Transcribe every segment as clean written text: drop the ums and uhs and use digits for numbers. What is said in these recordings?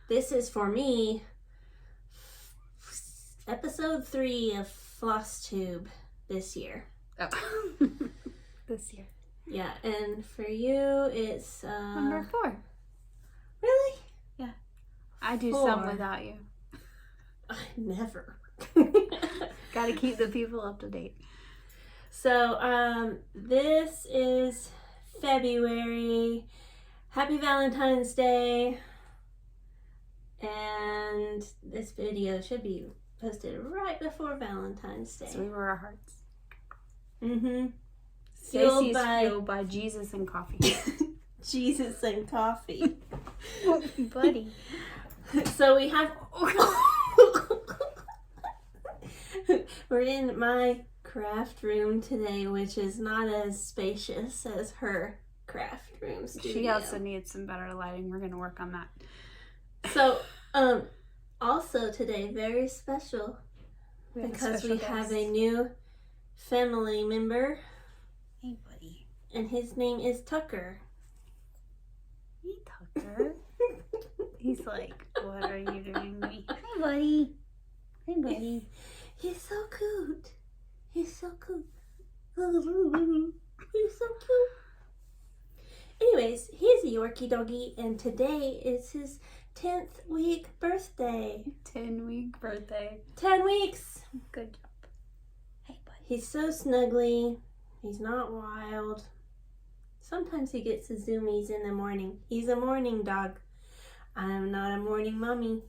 this is for me, episode 3 of FlossTube this year. Oh. This year. Yeah, and for you, it's... Number 4. Really? Yeah. I do 4. some without you. I never. Gotta keep the people up to date. So, this is February. Happy Valentine's Day. And this video should be posted right before Valentine's Day. So we were our hearts. Mm-hmm. Stacy's fueled by Jesus and coffee. Jesus and coffee. Buddy. So we have... We're in my craft room today, which is not as spacious as her craft room studio. She also needs some better lighting. We're going to work on that. So, also today, very special, because we have a new family member. Hey, buddy. And his name is Tucker. Hey, Tucker. He's like, what are you doing to me? Hey, buddy. Hey, buddy. He's so cute. He's so cute. He's so cute. Anyways, he's a Yorkie doggy, and today is his 10th week birthday. 10-week birthday. 10 weeks. Good job. Hey, buddy. He's so snuggly. He's not wild. Sometimes he gets his zoomies in the morning. He's a morning dog. I'm not a morning mommy.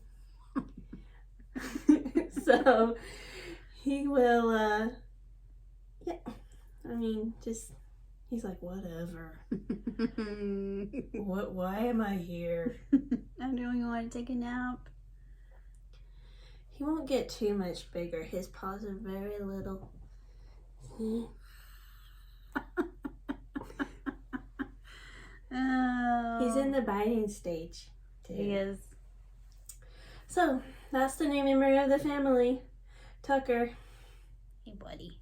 So he will, yeah, I mean, just, he's like, whatever. Why am I here? I don't want to take a nap. He won't get too much bigger. His paws are very little. Oh. He's in the biting stage, too. He is. So, that's the new member of the family, Tucker. Hey, buddy.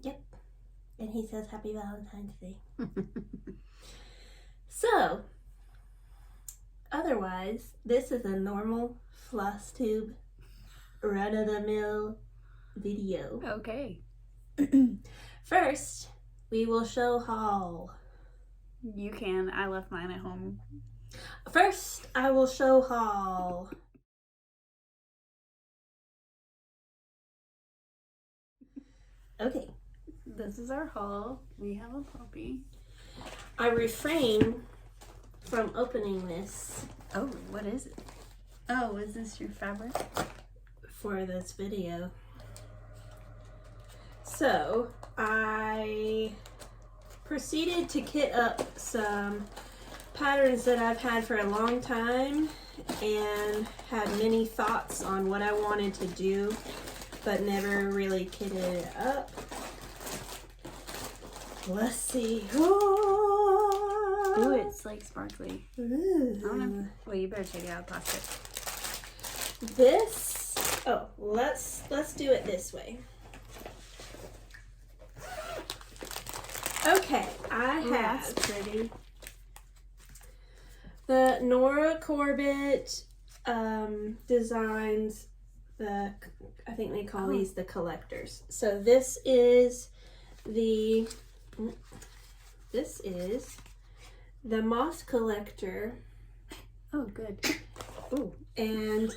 Yep. And he says Happy Valentine's Day. So, otherwise, this is a normal FlossTube run-of-the-mill video. Okay. First, we will show haul. You can. I left mine at home. First, I will show haul. Okay. This is our haul. We have a puppy. I refrain from opening this Oh, what is it? Oh, is this your fabric? for this video. So, I proceeded to kit up some patterns that I've had for a long time and had many thoughts on what I wanted to do, but never really kitted it up. Let's see. Ooh, it's like sparkly. Ooh. I don't know. Well, you better take it out of the plastic. This, let's do it this way. Okay, I have That's pretty. the Nora Corbett designs. I think they call these the collectors. So this is the Moss Collector. Oh, good. Ooh, and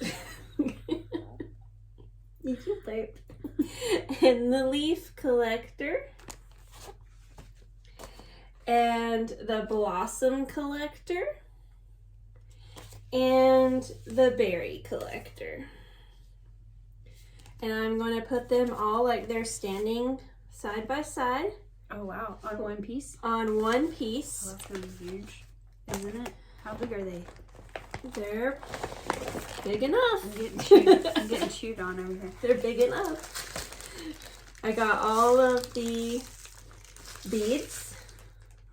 did you burp? And the Leaf Collector. And the Blossom Collector. And the Berry Collector. And I'm going to put them all like they're standing side by side. Oh, wow. On one piece? On one Oh, piece. that's going to be huge, isn't it? How big are they? They're big enough. I'm getting chewed on over here. They're big enough. I got all of the beads.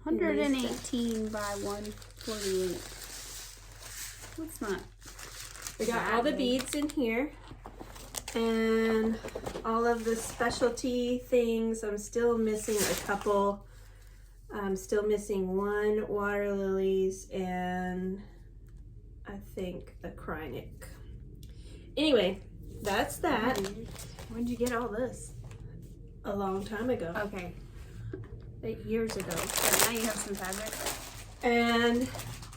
118 by 148. That's not. We got all the beads in here. And all of the specialty things. I'm still missing a couple. I'm still missing one water lilies and I think the Krynic. Anyway, that's that. When'd you get all this? A long time ago. Okay. 8 years ago. So now you have some fabric. And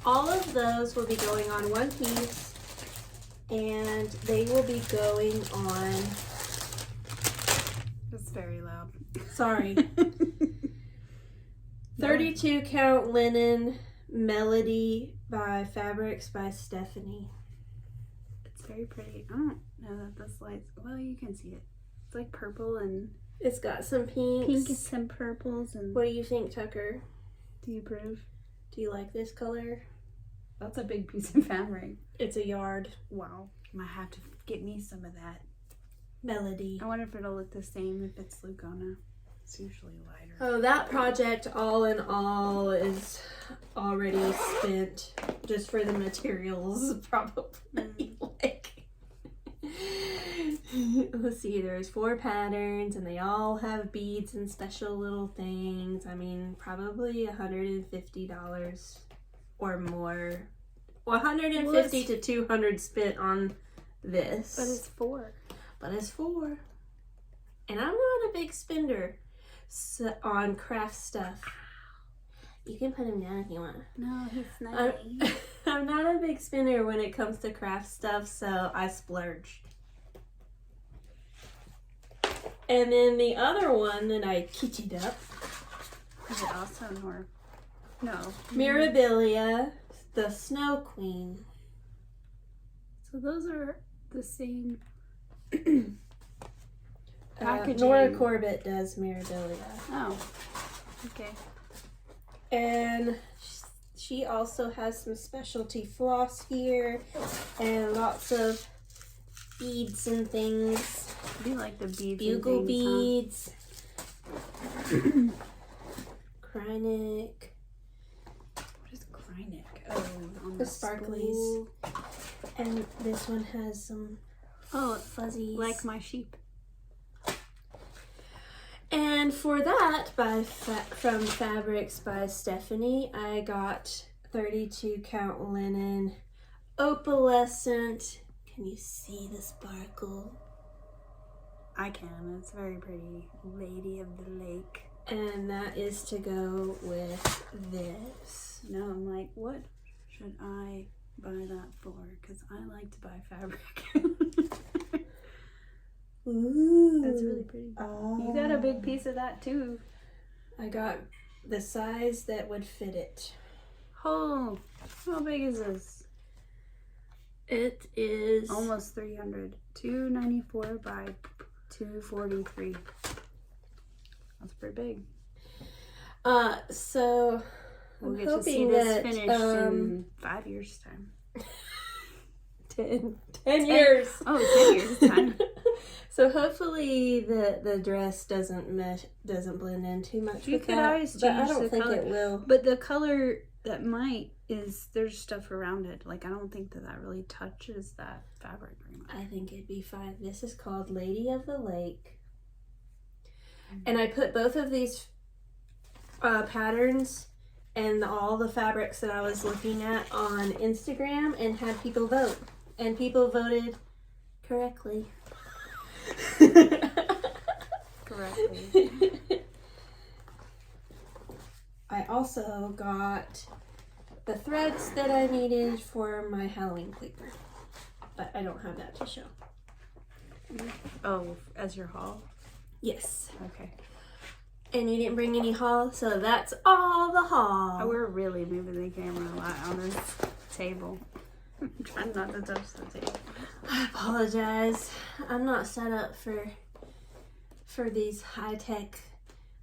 all of those will be going on one piece, and they will be going on, That's very loud. sorry, 32 count linen melody by Fabrics by Stephanie. It's very pretty. I don't know that this lights. Well, you can see it. It's like purple and It's got some pinks. pink and some purples. And What do you think, Tucker? do you approve? Do you like this color? That's a big piece of fabric. It's a yard Wow. Might have to get me some of that. melody. I wonder if it'll look the same if it's Lugana. It's usually lighter. Oh, that project all in all is already spent just for the materials, probably. Like, let's see, there's 4 patterns and they all have beads and special little things. I mean, probably $150 or more. 150 to 200 spent on this. But it's 4. But it's 4. And I'm not a big spender on craft stuff. You can put him down if you want. No, he's not. I'm not a big spender when it comes to craft stuff, so I splurged. And then the other one that I kitsched up, Is it awesome or no? Mirabilia, the Snow Queen. So those are the same. Packaging. Nora Corbett does Mirabilia. Oh, okay. And she also has some specialty floss here and lots of beads and things. I do like the beads. Bugle and things, beads. Krynic. What is Krynic? Oh, on The sparklies. spool. And this one has some fuzzies. Like my sheep. And for that, from Fabrics by Stephanie, I got 32 count linen, opalescent. Can you see the sparkle? I can. It's very pretty. Lady of the Lake. And that is to go with this. No, I'm like, what should I buy that for? Because I like to buy fabric. Ooh. That's really pretty. Oh. You got a big piece of that too. I got the size that would fit it. Oh, how big is this? It is Almost 300. 294 by 243. That's pretty big. So We'll I'm get to see hoping this that finished in 5 years' time. 10 years. Oh, 10 years' time. So hopefully the dress doesn't blend in too much You with could that. always But I change don't the think color. it will. But the color that might is there's stuff around it. Like I don't think that really touches that fabric very much. I think it'd be fine. This is called Lady of the Lake. And I put both of these patterns and all the fabrics that I was looking at on Instagram and had people vote. And people voted correctly. Correctly. I also got the threads that I needed for my Halloween clipper. But I don't have that to show. Oh, as your haul? Yes. Okay. And you didn't bring any haul, so that's all the haul. Oh, we're really moving the camera a lot on this table. I'm trying not to touch the table. I apologize. I'm not set up for these high-tech,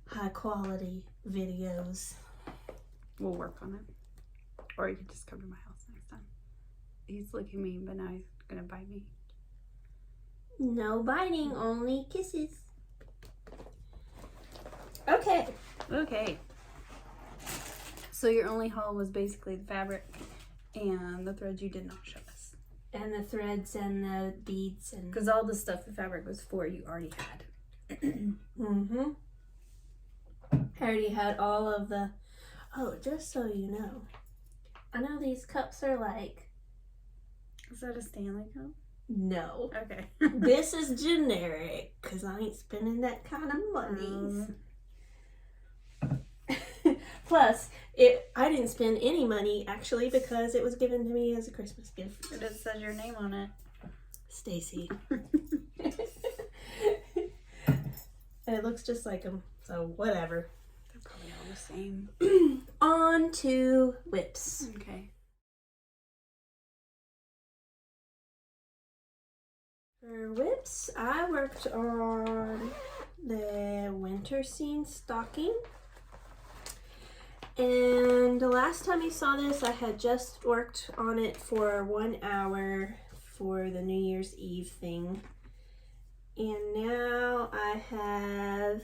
high-quality videos. We'll work on it. Or you could just come to my house next time. He's licking me, but now he's gonna bite me. No biting, only kisses. Okay. Okay. So your only haul was basically the fabric and the threads you did not show us. And the threads and the beads and... Because all the stuff the fabric was for, you already had. Mm-hmm. I already had all of the... Oh, just so you know, I know these cups are like Is that a Stanley Cup? No. Okay. This is generic, because I ain't spending that kind of money. Plus, I didn't spend any money, actually, because it was given to me as a Christmas gift. It just says your name on it. Staci. And it looks just like them, so whatever. They're probably all the same. On to whips. Okay. For whips, I worked on the winter scene stocking. And the last time you saw this, I had just worked on it for 1 hour for the New Year's Eve thing. And now I have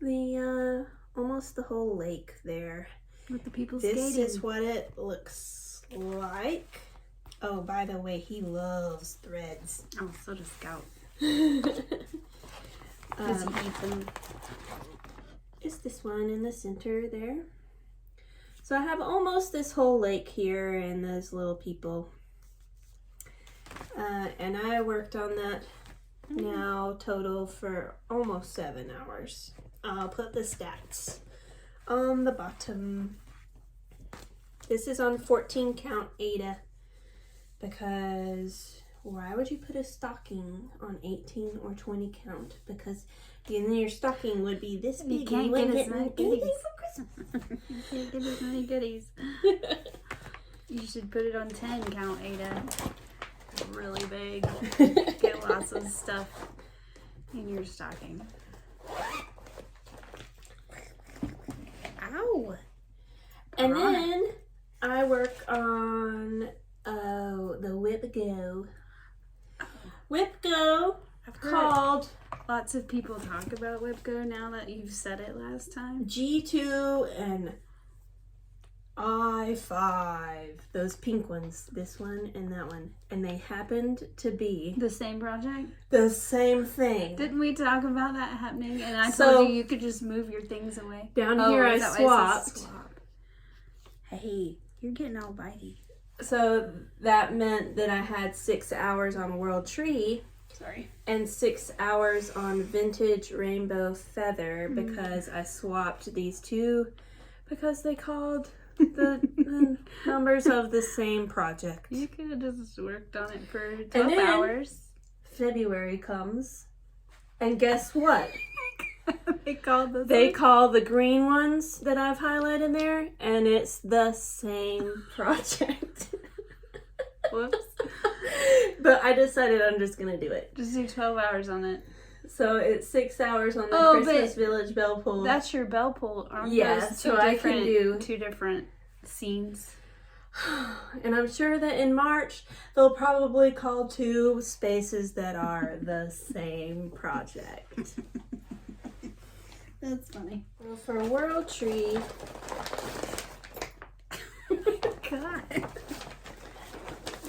the almost the whole lake there. With the people This skating. is what it looks like. Oh, by the way, he loves threads. Oh, so does Scout. Does he eat them? Is this one in the center there? So I have almost this whole lake here and those little people. And I worked on that now total for almost 7 hours. I'll put the stats on the bottom. This is on 14 count Ada, because why would you put a stocking on 18 or 20 count? Because then your stocking would be this big. You can't wouldn't get as many anything goodies. for Christmas. You can't get as many goodies. You should put it on 10 count, Ada. Really big. Get lots of stuff in your stocking. Ow! And then I work on the WIPgo. WIPgo I've heard called lots of people talk about WIPgo now that you've said it last time. G2 and I5. Those pink ones, this one and that one. And they happened to be The same project? the same thing. Didn't we talk about that happening? And I So- told you could just move your things away. Down here I is that why it says swapped. swap? Hey, you're getting all bitey. So that meant that I had 6 hours on World Tree Sorry. and 6 hours on Vintage Rainbow Feather, because I swapped these two because they called the numbers of the same project. You could have just worked on it for 12 And then- hours. February comes, and guess what? They called this They one? call the green ones that I've highlighted there, and it's the same project. Whoops. But I decided I'm just gonna do it. Just do 12 hours on it. So it's 6 hours on the Oh, Christmas but Village Bell Pull. That's your bell pull. Aren't Yeah, those so I can do- two different scenes? And I'm sure that in March they'll probably call 2 spaces that are the same project. That's funny. Well, for World Tree, God.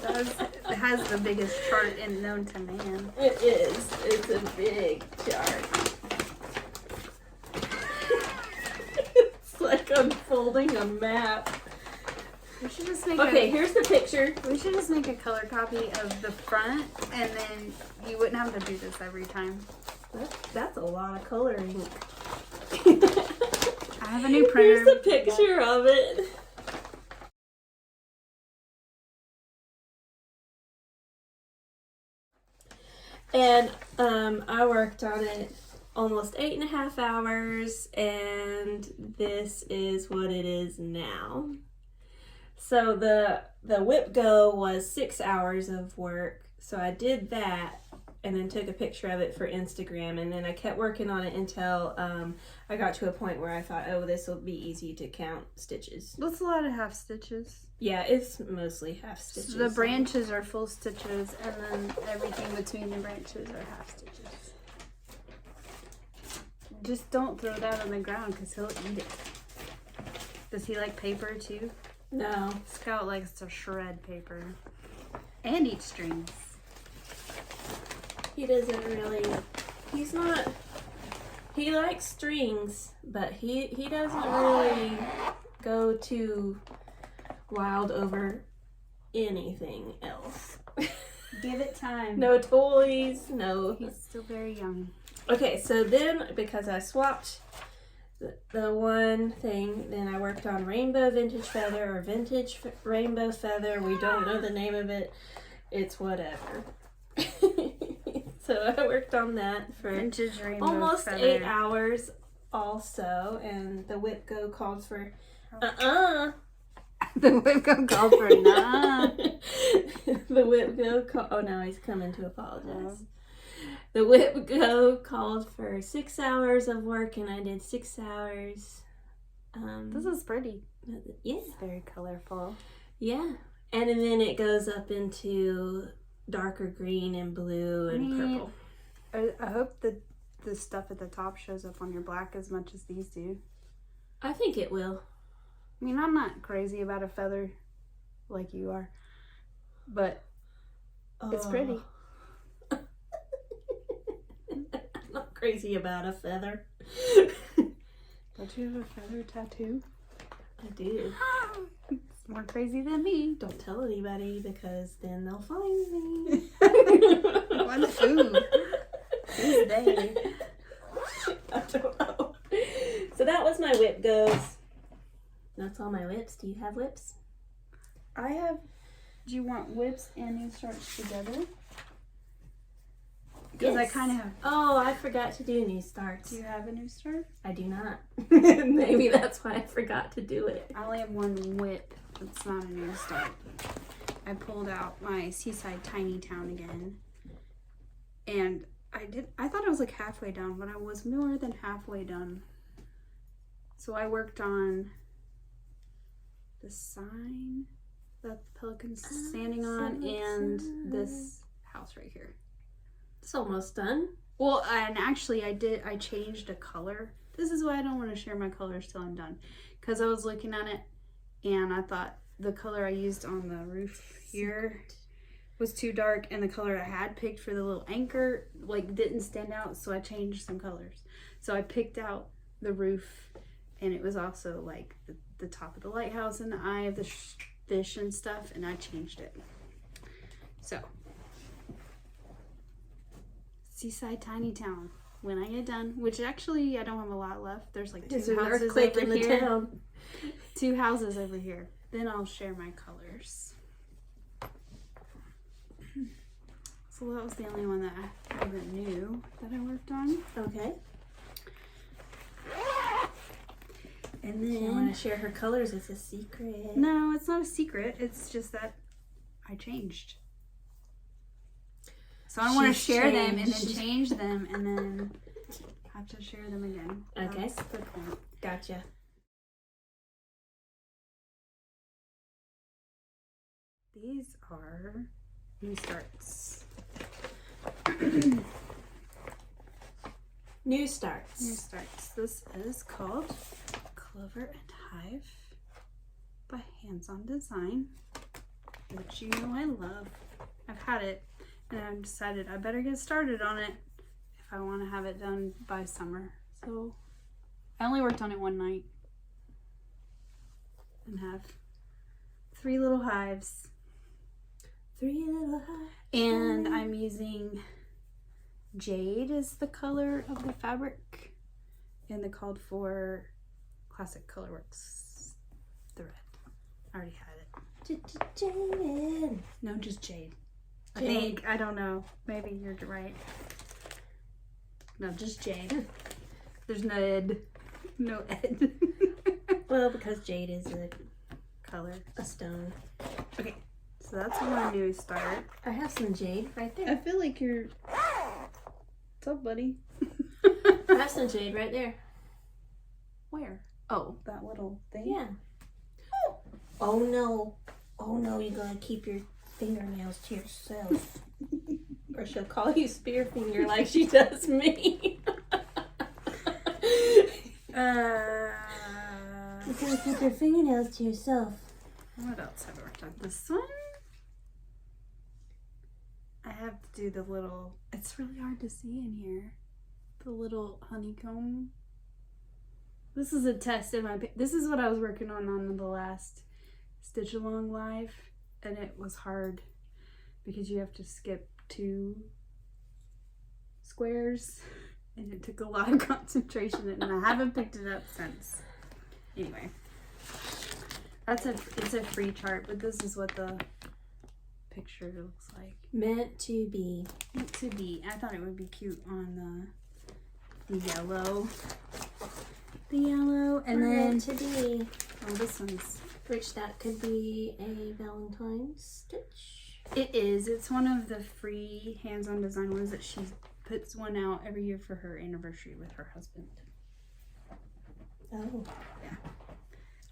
It has the biggest chart known to man. it is. It's a big chart. It's like unfolding a map. We should just make Okay, here's the picture. We should just make a color copy of the front, and then you wouldn't have to do this every time. That's a lot of coloring. I have a new printer. Here's a picture of it. And I worked on it almost 8.5 hours, and this is what it is now. So the WIPgo was 6 hours of work, so I did that and then took a picture of it for Instagram, and then I kept working on it until I got to a point where I thought, oh, this will be easy to count stitches. That's a lot of half stitches. Yeah, it's mostly half stitches. So the branches are full stitches, and then everything between the branches are half stitches. Just don't throw that on the ground because he'll eat it. Does he like paper too? No. Scout likes to shred paper and eat strings. He doesn't really, he's not, he likes strings, but he doesn't really go too wild over anything else. Give it time. No toys, no. He's still very young. Okay, so then because I swapped the one thing, then I worked on rainbow vintage feather or vintage rainbow feather. We don't know the name of it. It's whatever. So I worked on that for Vintage rainbow almost feather. 8 hours also, and the WIPgo called for The WIPgo called for nah. The WIPgo oh, now he's coming to apologize. The WIPgo called for 6 hours of work, and I did 6 hours. This is pretty. Yeah. It's very colorful. Yeah. And then it goes up into darker green and blue and purple. I hope that the stuff at the top shows up on your black as much as these do. I think it will. I mean, I'm not crazy about a feather like you are, but it's pretty. I'm not crazy about a feather. Don't you have a feather tattoo? I do. It's more crazy than me. Don't tell anybody because then they'll find me. What? Who? Who's they? I don't know. So that was my WIPgos. That's all my whips. Do you have whips? I have. Do you want whips and new starts together? Because I kind of have. Oh, I forgot to do new starts. Do you have a new start? I do not. Maybe that's why I forgot to do it. I only have one whip. It's not a new start. I pulled out my Seaside Tiny Town again. And I thought I was like halfway done, but I was more than halfway done. So I worked on the sign that the pelican's standing on and this house right here. It's almost done. Well, and actually I changed a color. This is why I don't want to share my colors till I'm done. Because I was looking at it and I thought the color I used on the roof here was too dark, and the color I had picked for the little anchor like didn't stand out, so I changed some colors. So I picked out the roof, and it was also like the top of the lighthouse and the eye of the fish and stuff, and I changed it. So Seaside Tiny Town. When I get done, which actually I don't have a lot left. There's like There's two an houses earthquake over in the here. town. 2 houses over here. Then I'll share my colors. So that was the only one that I wasn't new that I worked on. Okay. And Do you want then to share her colors? It's a secret. no, it's not a secret. It's just that I changed. So I want to She's share them and then changed. change them and then have to share them again. Okay. That's the point. Gotcha. These are new starts. New starts. New starts. This is called Clover and Hive by Hands On Design, which you know I love. I've had it and I've decided I better get started on it if I want to have it done by summer. So I only worked on it one night and have 3 little hives. 3 little hives. And I'm using jade as the color of the fabric, and the called for Classic Colorworks thread. I already had it. Jade. No, just jade. I Jade. think. I don't know. Maybe you're right. No, just jade. There's no ed. No ed. Well, because jade is a Color. stone. Okay, so that's my new start. I have some jade right I there. feel like you're... What's up, buddy? I have some jade right there. Where? Oh, that little thing? Yeah. Oh no. Oh no, you're gonna keep your fingernails to yourself. Or she'll call you spear finger like she does me. You're gonna keep your fingernails to yourself. What else have I worked on? This one? I have to do the little... It's really hard to see in here. The little honeycomb. This is a test in my... This is what I was working on the last Stitch Along Live. and it was hard because you have to skip 2 squares, and it took a lot of concentration, and I haven't picked it up since. Anyway, it's a free chart, but this is what the picture looks like. Meant to be. Meant to be. I thought it would be cute on the yellow. The yellow, and then meant to be. Oh, this one's. Which that could be a Valentine's stitch. It is. It's one of the free hands-on design ones that she puts one out every year for her anniversary with her husband. Oh. Yeah.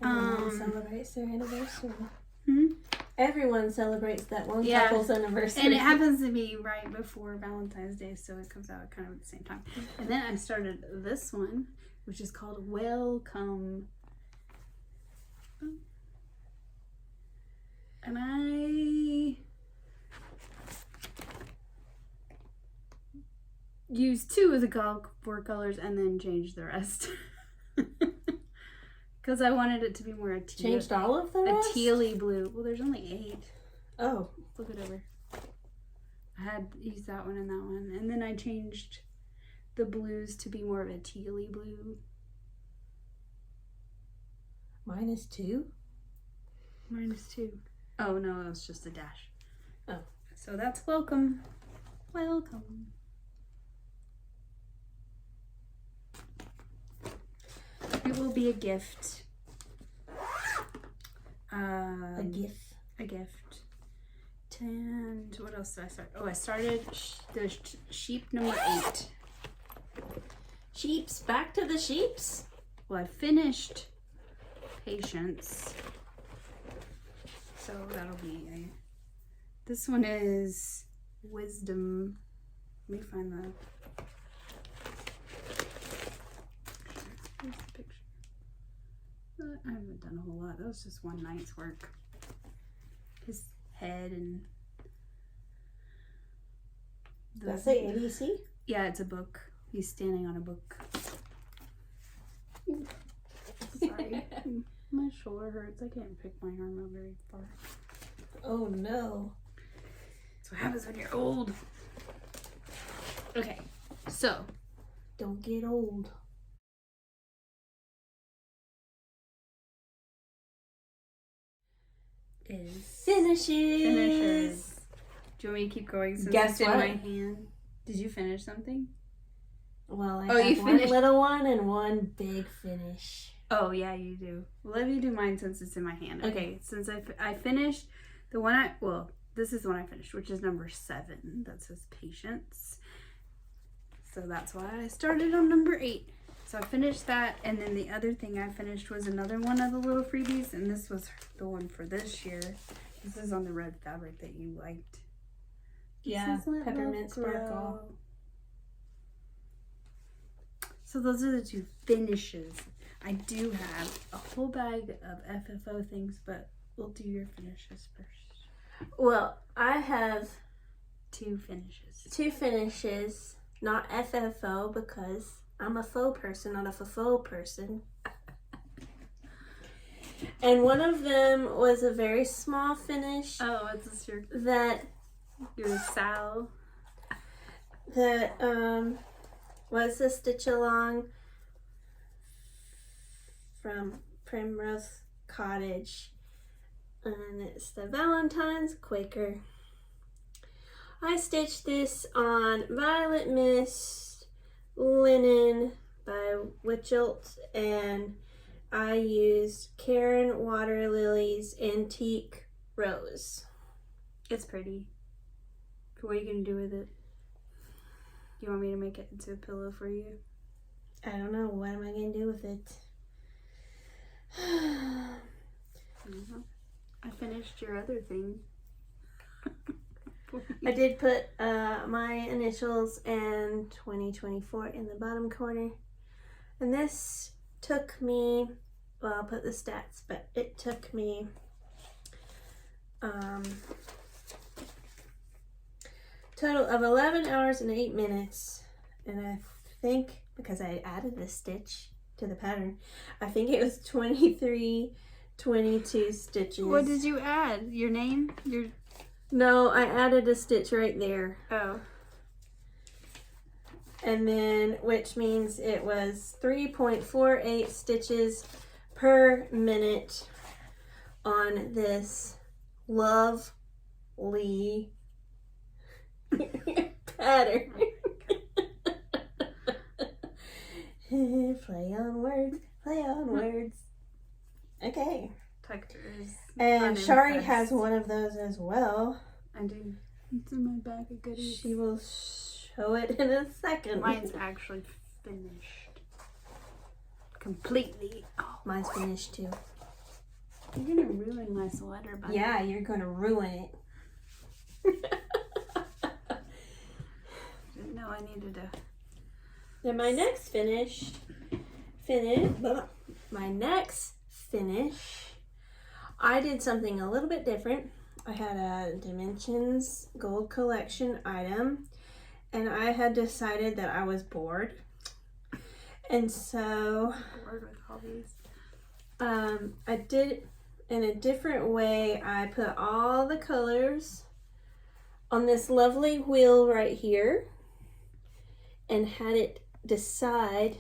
Everyone celebrates their anniversary. Hmm? Everyone celebrates that one couple's anniversary. And it happens to be right before Valentine's Day, so it comes out kind of at the same time. And then I started this one, which is called Welcome. And I used 2 of the 4 colors and then changed the rest. Because I wanted it to be more a teal. Changed all of the rest? A tealy blue. Well, there's only 8. Oh. Flip it over. I had used that one and that one. And then I changed the blues to be more of a tealy blue. -2? -2. Oh, no, it was just a dash. Oh. So that's welcome. Welcome. It will be a gift. A gift. A gift. And what else did I start? Oh, I started the sheep number 8. Sheeps. Back to the sheeps. Well, I finished Patience. So that'll be a... This one is Wisdom. Let me find the... Here's the picture. I haven't done a whole lot. That was just one night's work. His head and... Does that say ABC? Yeah, it's a book. He's standing on a book. Sorry. My shoulder hurts. I can't pick my arm up very far. Oh no. That's what happens when you're old. Okay, so. Don't get old. Finishes. Do you want me to keep going since Guess it's in what? my hand? Did you finish something? Well, I Oh, you have one finished. little one and one big finish. Oh, yeah, you do. Well, let me do mine since it's in my hand. Okay, since I finished the one this is the one I finished, which is number 7. That says Patience. So that's why I started on number 8. So I finished that, and then the other thing I finished was another one of the little freebies, and this was the one for this year. This is on the red fabric that you liked. Yeah, peppermint sparkle. So those are the 2 finishes. I do have a whole bag of FFO things, but we'll do your finishes first. Well, I have 2 finishes. 2 finishes, not FFO, because I'm a faux person, not a FFO person. And one of them was a very small finish. Oh, is this your Sal? That was a stitch along from Primrose Cottage, and it's the Valentine's Quaker. I stitched this on Violet Mist linen by Witchelt, and I used Karen Water Lily's Antique Rose. It's pretty. What are you going to do with it? You want me to make it into a pillow for you? I don't know. What am I going to do with it? I finished your other thing. I did put my initials and 2024 in the bottom corner. And this took me, well, I'll put the stats, but it took me total of 11 hours and 8 minutes. And I think, because I added this stitch to the pattern, I think it was 23 22 stitches. What did you add? Your name? Your... No, I added a stitch right there. Oh. And then, which means it was 3.48 stitches per minute on this lovely pattern. Play on words, play on words. Okay. Tucker is And Shari unimpressed. has one of those as well. I do. It's in my bag of goodies. She will show it in a second. Mine's actually finished. Completely. Oh, Mine's finished too. you're gonna ruin my sweater, buddy. Yeah, you're gonna ruin it. Didn't know I needed to. Then my next finish, I did something a little bit different. I had a Dimensions Gold Collection item, and I had decided that I was bored. And so Bored with all these. I did it in a different way. I put all the colors on this lovely wheel right here and had it decide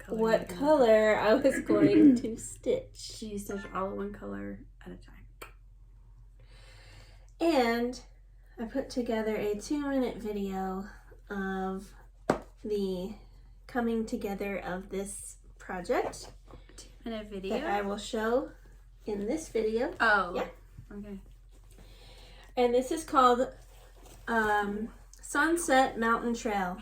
what color I was going to stitch. You stitch all one color at a time. And I put together a 2-minute video of the coming together of this project 2-minute video? that I will show in this video. Oh. Yeah. Okay. And this is called Sunset Mountain Trail.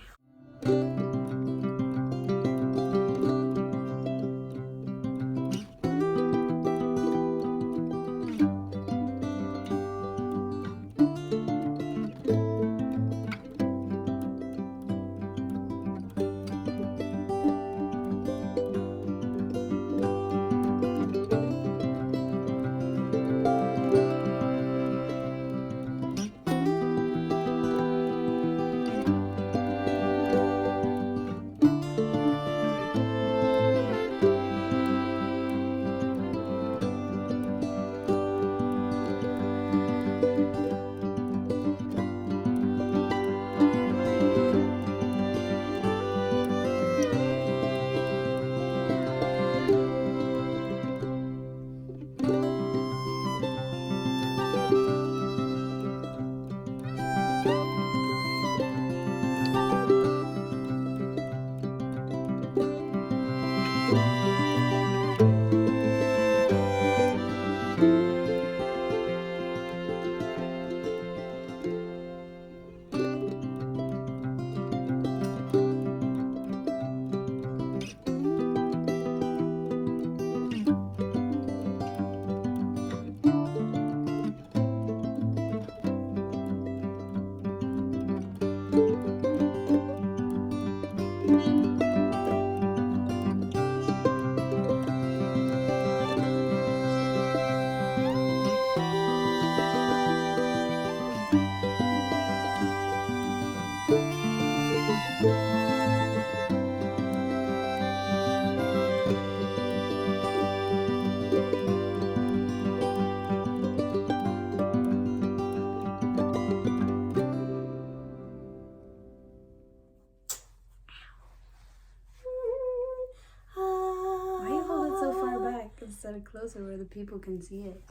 Set it closer where the people can see it.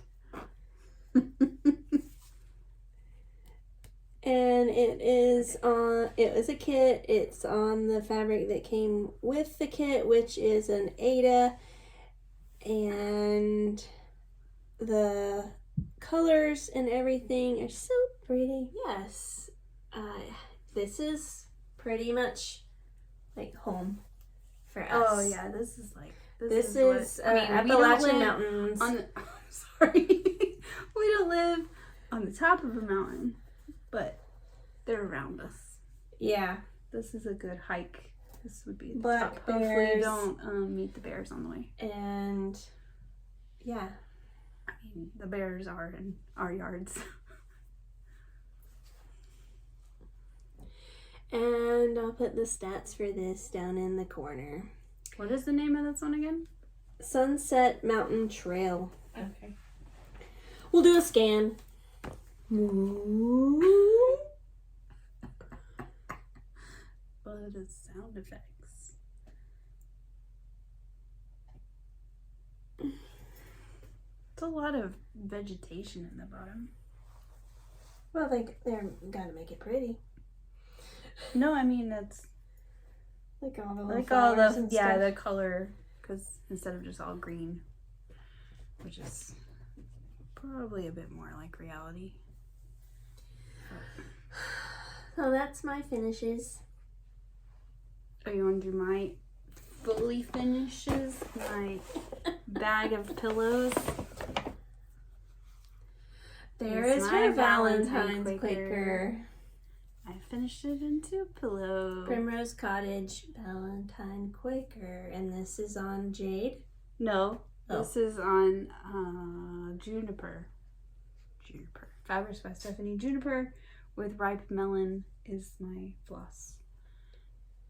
And it is a kit. It's on the fabric that came with the kit, which is an Aida, and the colors and everything are so pretty. Yes, this is pretty much like home for us. Oh yeah, this is like this is Appalachian Mountains. I'm sorry, we don't live on the top of a mountain, but they're around us. Yeah, this is a good hike. This would be the Black top. bears. Hopefully, you don't meet the bears on the way. And yeah, I mean the bears are in our yards. And I'll put the stats for this down in the corner. What is the name of this one again? Sunset Mountain Trail. Okay. We'll do a scan. Well, it is sound effects. It's a lot of vegetation in the bottom. Well, they're gotta make it pretty. No, I mean that's Like all the little like all flowers the and yeah stuff. the color, because instead of just all green, which is probably a bit more like reality. So that's my finishes. Oh, you want to do my fully finishes? My bag of pillows. There Here's is my her Valentine's Valentine's Quaker. Quaker. I finished it into a pillow. Primrose Cottage Valentine Quaker. And this is on Jade. No, Oh. this is on Juniper. Fabrics by Stephanie. Juniper with ripe melon is my floss.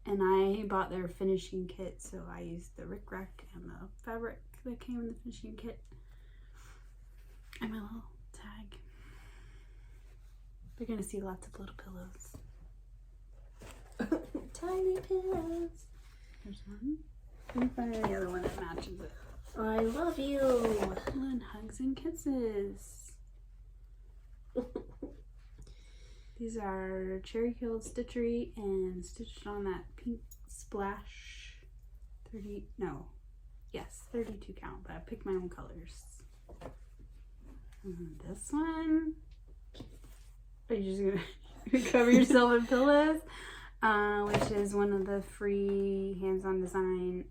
And I bought their finishing kit, so I used the rickrack and the fabric that came in the finishing kit. And my little tag. You're gonna see lots of little pillows. Tiny pillows. There's one. Let me find the other one that matches it. I love you. And hugs and kisses. These are cherry killed stitchery and stitched on that pink splash 32 count, but I picked my own colors. And this one, are you just gonna cover yourself in pillows? Which is one of the free hands-on design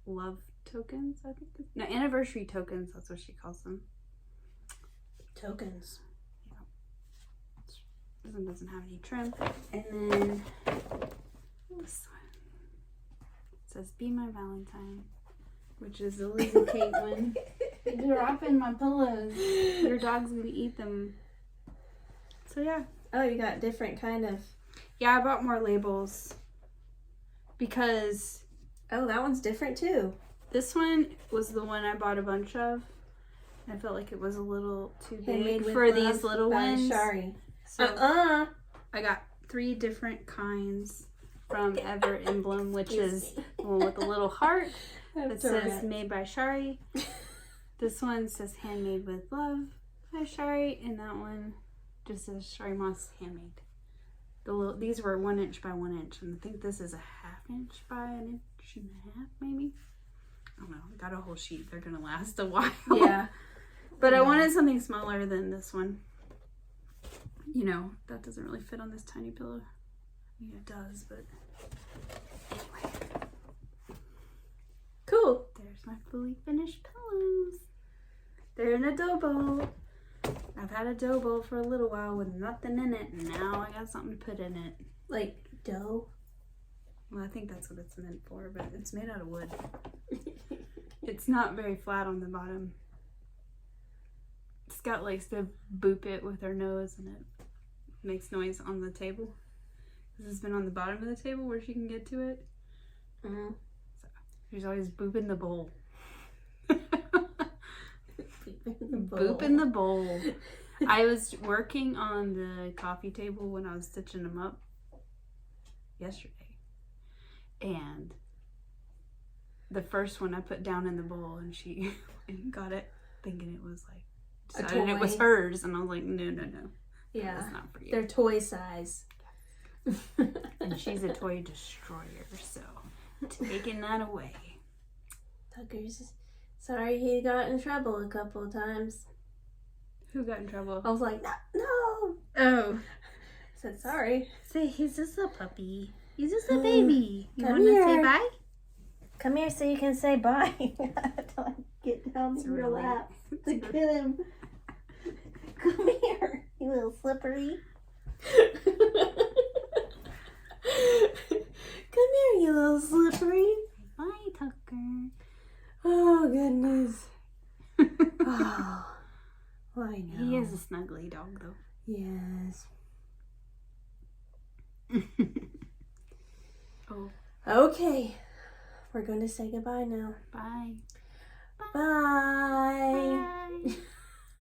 love tokens, I think. No, anniversary tokens, that's what she calls them. Tokens. This one doesn't have any trim. And then this one. It says, "Be my Valentine," which is the Lizzie Kate one. Drop in my pillows. Your dog's gonna eat them. So yeah. Oh, you got different kind of... Yeah, I bought more labels. Because... Oh, that one's different too. This one was the one I bought a bunch of. I felt like it was a little too Handmade big with for love these little by ones. Shari. So I I got 3 different kinds from Ever Emblem, which is the one with a little heart that says "Made by Shari." This one says "Handmade with Love" by Shari, and that one just says "Shari Moss Handmade." These were 1 inch by 1 inch, and I think this is a 1/2 inch by 1.5 inches, maybe. I don't know. I got a whole sheet. They're gonna last a while. Yeah. But Yeah. I wanted something smaller than this one. You know, that doesn't really fit on this tiny pillow. I mean, it does, but anyway. Cool. There's my fully finished pillows. They're in a dough bowl. I've had a dough bowl for a little while with nothing in it, and now I got something to put in it. Like dough. Well, I think that's what it's meant for, but it's made out of wood. It's not very flat on the bottom. Scout likes to boop it with her nose, and it makes noise on the table. Because it's been on the bottom of the table where she can get to it. Mm-hmm. So she's always booping the bowl. Booping the bowl. I was working on the coffee table when I was stitching them up yesterday. And the first one I put down in the bowl, and she got it thinking it was like, decided it was hers, and I was like, no. Yeah. That's not for you. They're toy size. And she's a toy destroyer, so taking that away. Tucker's sorry he got in trouble a couple of times. Who got in trouble? I was like, no. Oh. I said, sorry. Say, he's just a puppy. He's just a baby. You Come want to say here. bye? Come here so you can say bye. Until I get down to your lap to get him. Come here, you little slippery. Come here, you little slippery. Bye, Tucker. Oh, goodness. Oh, I know. He is a snuggly dog, though. Yes. Oh. Okay. We're going to say goodbye now. Bye. Bye. Bye.